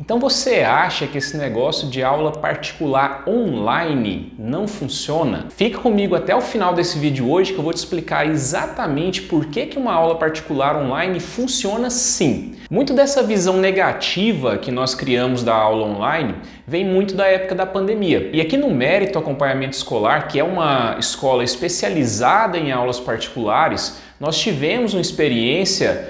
Então você acha que esse negócio de aula particular online não funciona? Fica comigo até o final desse vídeo hoje que eu vou te explicar exatamente por que uma aula particular online funciona sim. Muito dessa visão negativa que nós criamos da aula online vem muito da época da pandemia. E aqui no Mérito Acompanhamento Escolar, que é uma escola especializada em aulas particulares, nós tivemos uma experiência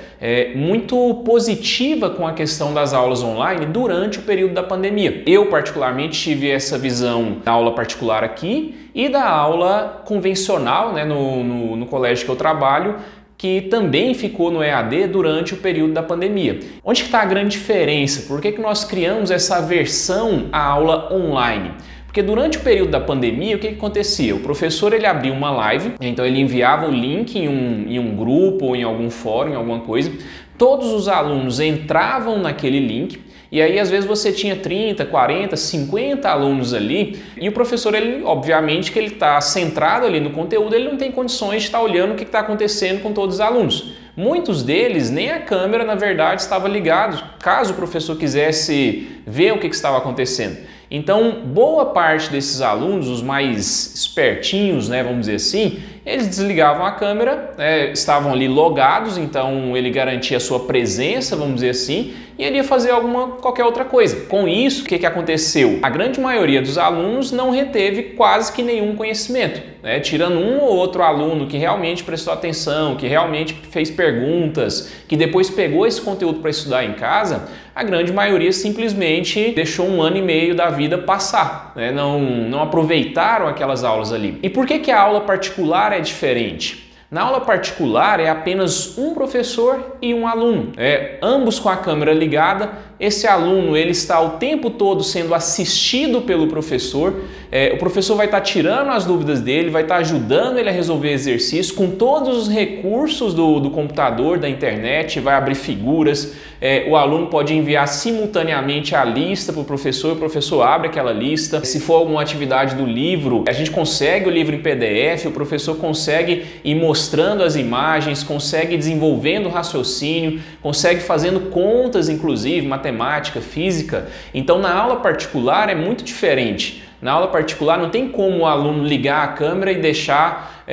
muito positiva com a questão das aulas online durante o período da pandemia. Eu particularmente tive essa visão da aula particular aqui e da aula convencional, né, no colégio que eu trabalho, que também ficou no EAD durante o período da pandemia. Onde está a grande diferença? Por que nós criamos essa versão à aula online? Porque durante o período da pandemia, o que acontecia? O professor ele abria uma live, então ele enviava o link em um grupo ou em algum fórum, em alguma coisa. Todos os alunos entravam naquele link e aí às vezes você tinha 30, 40, 50 alunos ali e o professor, ele, obviamente que ele está centrado ali no conteúdo, ele não tem condições de estar olhando o que está acontecendo com todos os alunos. Muitos deles, nem a câmera na verdade estava ligada, caso o professor quisesse ver o que estava acontecendo. Então, boa parte desses alunos, os mais espertinhos, né, vamos dizer assim, eles desligavam a câmera, estavam ali logados, então ele garantia a sua presença, vamos dizer assim, e ele ia fazer qualquer outra coisa. Com isso, o que aconteceu? A grande maioria dos alunos não reteve quase que nenhum conhecimento, né? Tirando um ou outro aluno que realmente prestou atenção, que realmente fez perguntas, que depois pegou esse conteúdo para estudar em casa, a grande maioria simplesmente deixou 1 ano e meio da vida passar, né? Não aproveitaram aquelas aulas ali. E por que a aula particular é diferente? Na aula particular é apenas um professor e um aluno, ambos com a câmera ligada. Esse aluno ele está o tempo todo sendo assistido pelo professor, o professor vai estar tirando as dúvidas dele, vai estar ajudando ele a resolver exercício com todos os recursos do computador, da internet, vai abrir figuras, o aluno pode enviar simultaneamente a lista para o professor abre aquela lista. Se for alguma atividade do livro, a gente consegue o livro em PDF, o professor consegue ir mostrando as imagens, consegue desenvolvendo o raciocínio, consegue fazendo contas inclusive, matemática, física. Então na aula particular é muito diferente. Na aula particular não tem como o aluno ligar a câmera e deixar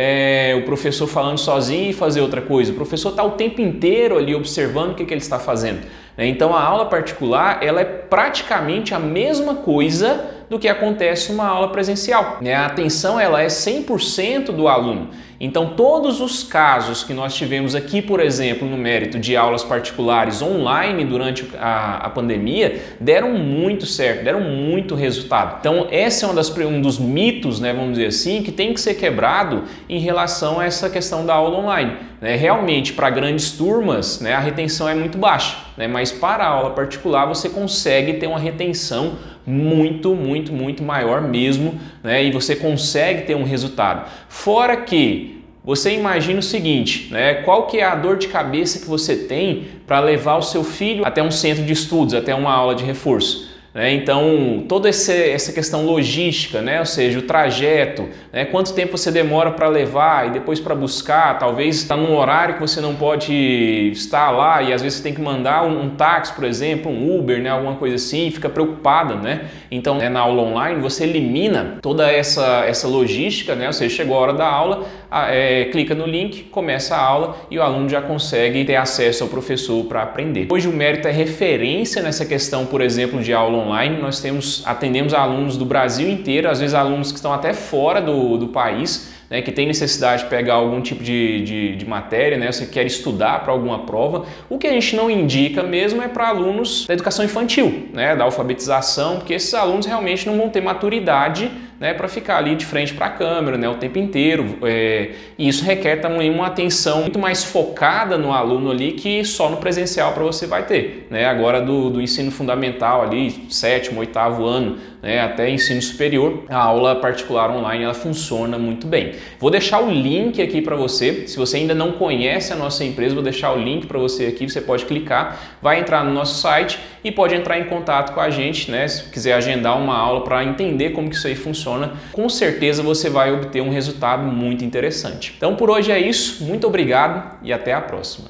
o professor falando sozinho e fazer outra coisa. O professor está o tempo inteiro ali observando o que ele está fazendo. Então a aula particular ela é praticamente a mesma coisa do que acontece numa aula presencial. A atenção ela é 100% do aluno. Então todos os casos que nós tivemos aqui, por exemplo, no Mérito de aulas particulares online durante a pandemia, deram muito certo, deram muito resultado. Então esse é um dos mitos, né, vamos dizer assim, que tem que ser quebrado em relação a essa questão da aula online. Realmente, para grandes turmas, a retenção é muito baixa, mas para a aula particular você consegue ter uma retenção muito maior mesmo, e você consegue ter um resultado. Fora que você imagina o seguinte, qual que é a dor de cabeça que você tem para levar o seu filho até um centro de estudos, até uma aula de reforço? Então, toda essa questão logística, ou seja, o trajeto, quanto tempo você demora para levar e depois para buscar, talvez está num horário que você não pode estar lá e às vezes você tem que mandar um táxi, por exemplo, um Uber, alguma coisa assim, e fica preocupada, Então, na aula online você elimina toda essa logística, ou seja, chegou a hora da aula, clica no link, começa a aula e o aluno já consegue ter acesso ao professor para aprender. Hoje o Mérito é referência nessa questão, por exemplo, de aula online. Nós atendemos alunos do Brasil inteiro, às vezes alunos que estão até fora do país, que tem necessidade de pegar algum tipo de matéria, você quer estudar para alguma prova. O que a gente não indica mesmo é para alunos da educação infantil, da alfabetização, porque esses alunos realmente não vão ter maturidade para ficar ali de frente para a câmera o tempo inteiro, e isso requer também uma atenção muito mais focada no aluno ali que só no presencial para você vai ter, agora do ensino fundamental ali, 7º, 8º ano, até ensino superior, a aula particular online ela funciona muito bem. Vou deixar o link aqui para você, se você ainda não conhece a nossa empresa, vou deixar o link para você aqui, você pode clicar, vai entrar no nosso site e pode entrar em contato com a gente, se quiser agendar uma aula para entender como que isso aí funciona, com certeza você vai obter um resultado muito interessante. Então por hoje é isso, muito obrigado e até a próxima.